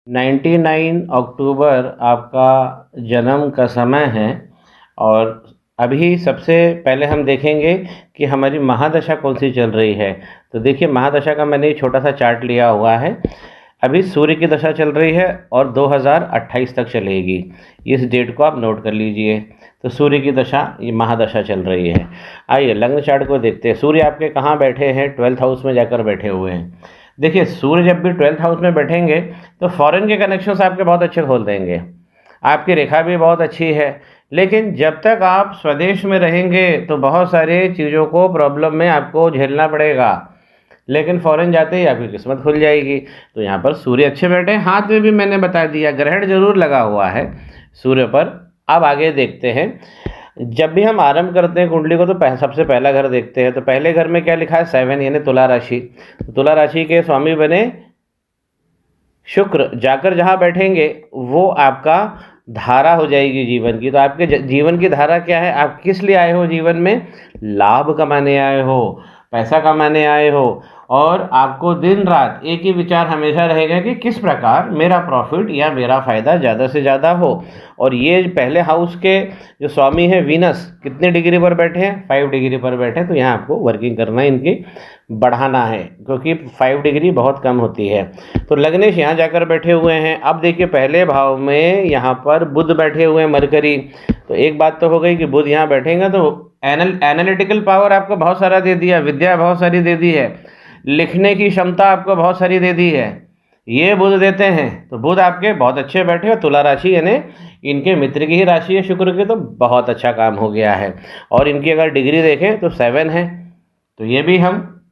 99 अक्टूबर आपका जन्म का समय है और अभी सबसे पहले हम देखेंगे कि हमारी महादशा कौन सी चल रही है। तो देखिए, महादशा का मैंने छोटा सा चार्ट लिया हुआ है। अभी सूर्य की दशा चल रही है और 2028 तक चलेगी। इस डेट को आप नोट कर लीजिए। तो सूर्य की दशा, ये महादशा चल रही है। आइए लग्न चार्ट को देखते हैं। सूर्य आपके कहाँ बैठे हैं? 12th हाउस में जाकर बैठे हुए हैं। देखिए, सूर्य जब भी 12th हाउस में बैठेंगे तो फॉरेन के कनेक्शंस आपके बहुत अच्छे खोल देंगे। आपकी रेखा भी बहुत अच्छी है, लेकिन जब तक आप स्वदेश में रहेंगे तो बहुत सारी चीज़ों को, प्रॉब्लम में आपको झेलना पड़ेगा। लेकिन फॉरेन जाते ही आपकी किस्मत खुल जाएगी। तो यहाँ पर सूर्य अच्छे बैठे हैं। हाथ में भी मैंने बता दिया, ग्रहण जरूर लगा हुआ है सूर्य पर। अब आगे देखते हैं। जब भी हम आरंभ करते हैं कुंडली को तो सबसे पहला घर देखते हैं। तो पहले घर में क्या लिखा है? 7, यानी तुला राशि। तो तुला राशि के स्वामी बने शुक्र। जाकर जहाँ बैठेंगे वो आपका धारा हो जाएगी जीवन की। तो आपके जीवन की धारा क्या है? आप किस लिए आए हो जीवन में? लाभ कमाने आए हो, पैसा कमाने आए हो। और आपको दिन रात एक ही विचार हमेशा रहेगा कि किस प्रकार मेरा प्रॉफिट या मेरा फ़ायदा ज़्यादा से ज़्यादा हो। और ये पहले हाउस के जो स्वामी हैं वीनस, कितने डिग्री पर बैठे हैं? 5 डिग्री पर बैठे हैं। तो यहाँ आपको वर्किंग करना है, इनकी बढ़ाना है, क्योंकि 5 डिग्री बहुत कम होती है। तो लग्नेश यहाँ जाकर बैठे हुए हैं। अब देखिए, पहले भाव में यहाँ पर बुध बैठे हुए हैं, मरकरी। तो एक बात तो हो गई कि बुध यहाँ बैठेंगे तो एनालिटिकल पावर आपको बहुत सारा दे दिया, विद्या बहुत सारी दे दी है, लिखने की क्षमता आपको बहुत सारी दे दी है, ये बुध देते हैं। तो बुध आपके बहुत अच्छे बैठे। और तुला राशि यानी इनके मित्र की ही राशि है शुक्र की, तो बहुत अच्छा काम हो गया है। और इनकी अगर डिग्री देखें तो 7 है। तो ये भी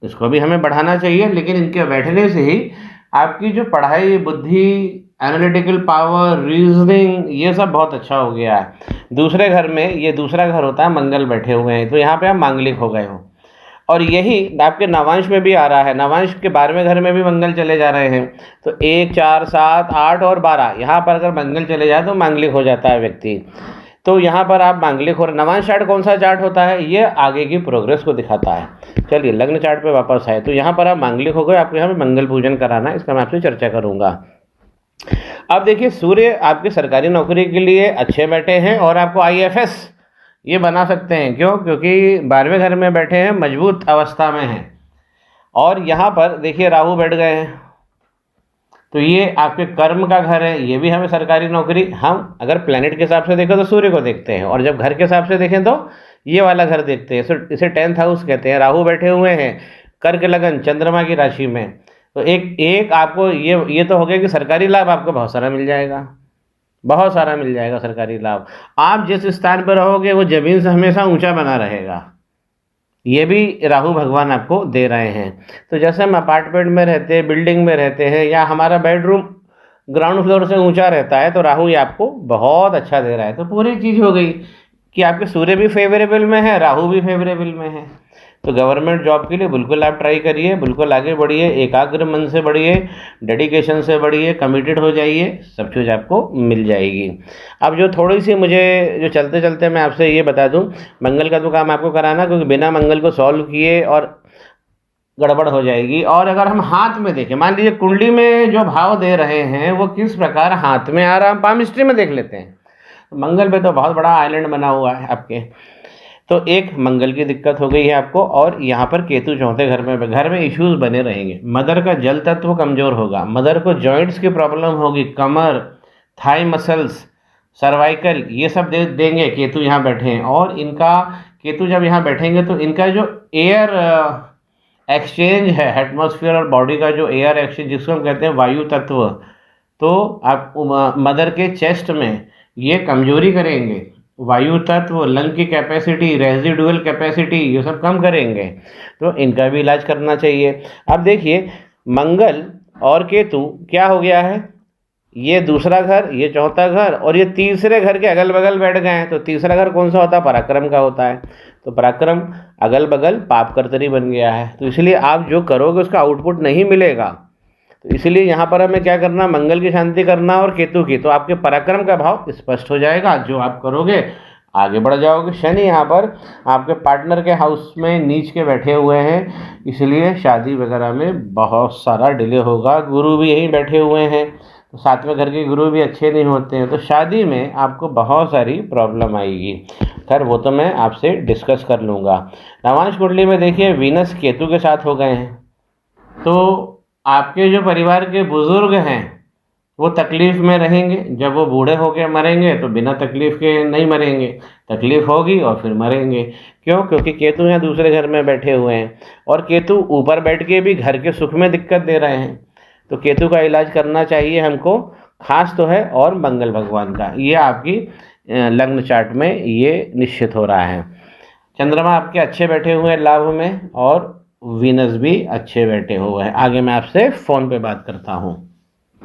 इसको भी हमें बढ़ाना चाहिए। लेकिन इनके बैठने से ही आपकी जो पढ़ाई, बुद्धि, एनालिटिकल पावर, रीजनिंग, ये सब बहुत अच्छा हो गया है। दूसरे घर में, ये दूसरा घर होता है, मंगल बैठे हुए हैं। तो यहाँ पे आप मांगलिक हो गए हो। और यही आपके नवांश में भी आ रहा है। नवांश के 12वें घर में भी मंगल चले जा रहे हैं। तो 1, 4, 7, 8 और 12, यहाँ पर अगर मंगल चले जाए तो मांगलिक हो जाता है व्यक्ति। तो यहाँ पर आप मांगलिक हो। नवांश चार्ट कौन सा चार्ट होता है? ये आगे की प्रोग्रेस को दिखाता है। चलिए लग्न चार्ट पे वापस आए। तो यहाँ पर आप मांगलिक हो गए, आपको यहाँ पे मंगल पूजन कराना है, इसका मैं आपसे चर्चा करूँगा। अब देखिए, सूर्य आपके सरकारी नौकरी के लिए अच्छे बैठे हैं और आपको IFS ये बना सकते हैं। क्यों? क्योंकि 12वें घर में बैठे हैं, मजबूत अवस्था में हैं। और यहाँ पर देखिए राहु बैठ गए हैं। तो ये आपके कर्म का घर है, ये भी हमें सरकारी नौकरी। हम अगर प्लेनेट के हिसाब से देखें तो सूर्य को देखते हैं, और जब घर के हिसाब से देखें तो ये वाला घर देखते हैं। इसे 10th हाउस कहते हैं। राहु बैठे हुए हैं कर्क लगन, चंद्रमा की राशि में। तो एक आपको ये तो हो गया कि सरकारी लाभ आपको बहुत सारा मिल जाएगा, बहुत सारा मिल जाएगा सरकारी लाभ। आप जिस स्थान पर रहोगे वो जमीन से हमेशा ऊंचा बना रहेगा, ये भी राहु भगवान आपको दे रहे हैं। तो जैसे हम अपार्टमेंट में रहते हैं, बिल्डिंग में रहते हैं, या हमारा बेडरूम ग्राउंड फ्लोर से ऊंचा रहता है, तो राहु ये आपको बहुत अच्छा दे रहा है। तो पूरी चीज़ हो गई कि आपके सूर्य भी फेवरेबल में है, राहु भी फेवरेबल में है। तो गवर्नमेंट जॉब के लिए बिल्कुल आप ट्राई करिए, बिल्कुल आगे बढ़िए, एकाग्र मन से बढ़िए, डेडिकेशन से बढ़िए, कमिटेड हो जाइए, सब चीज़ आपको मिल जाएगी। अब जो थोड़ी सी मुझे जो चलते चलते मैं आपसे ये बता दूं, मंगल का तो काम आपको कराना, क्योंकि बिना मंगल को सॉल्व किए और गड़बड़ हो जाएगी। और अगर हम हाथ में देखें, मान लीजिए कुंडली में जो भाव दे रहे हैं वो किस प्रकार हाथ में आ रहा है, हम पामिस्ट्री में देख लेते हैं। मंगल पे तो बहुत बड़ा आइलैंड बना हुआ है आपके। तो एक मंगल की दिक्कत हो गई है आपको। और यहाँ पर केतु चौथे घर में इश्यूज बने रहेंगे। मदर का जल तत्व कमजोर होगा, मदर को जॉइंट्स की प्रॉब्लम होगी, कमर, थाई मसल्स, सर्वाइकल, ये सब देंगे। केतु यहाँ बैठे हैं, और इनका केतु जब यहाँ बैठेंगे तो इनका जो एयर एक्सचेंज है, एटमॉस्फेयर और बॉडी का जो एयर एक्सचेंज, जिसको हम कहते हैं वायु तत्व, तो आप मदर के चेस्ट में ये कमजोरी करेंगे। वायु तत्व, लंग की कैपेसिटी, रेजिडुअल कैपेसिटी, ये सब कम करेंगे। तो इनका भी इलाज करना चाहिए। अब देखिए, मंगल और केतु क्या हो गया है, ये दूसरा घर, ये चौथा घर, और ये तीसरे घर के अगल बगल बैठ गए हैं। तो तीसरा घर कौन सा होता है? पराक्रम का होता है। तो पराक्रम अगल बगल पाप कर्तरी बन गया है। तो इसलिए आप जो करोगे उसका आउटपुट नहीं मिलेगा। तो इसलिए यहाँ पर हमें क्या करना? मंगल की शांति करना और केतु की। तो आपके पराक्रम का भाव स्पष्ट हो जाएगा, जो आप करोगे आगे बढ़ जाओगे। शनि यहाँ पर आपके पार्टनर के हाउस में नीच के बैठे हुए हैं, इसलिए शादी वगैरह में बहुत सारा डिले होगा। गुरु भी यहीं बैठे हुए हैं, सातवें घर के गुरु भी अच्छे नहीं होते हैं, तो शादी में आपको बहुत सारी प्रॉब्लम आएगी। खैर वो तो मैं आपसे डिस्कस कर लूँगा। नवांश कुंडली में देखिए वीनस केतु के साथ हो गए हैं, तो आपके जो परिवार के बुजुर्ग हैं वो तकलीफ़ में रहेंगे। जब वो बूढ़े होके मरेंगे तो बिना तकलीफ़ के नहीं मरेंगे, तकलीफ़ होगी और फिर मरेंगे। क्यों? क्योंकि केतु यहाँ दूसरे घर में बैठे हुए हैं, और केतु ऊपर बैठ के भी घर के सुख में दिक्कत दे रहे हैं। तो केतु का इलाज करना चाहिए हमको, खास तो है, और मंगल भगवान का, ये आपकी लग्न चार्ट में ये निश्चित हो रहा है। चंद्रमा आपके अच्छे बैठे हुए हैं लाभ में, और वीनस भी अच्छे बैठे हुए हैं। आगे मैं आपसे फ़ोन पे बात करता हूँ।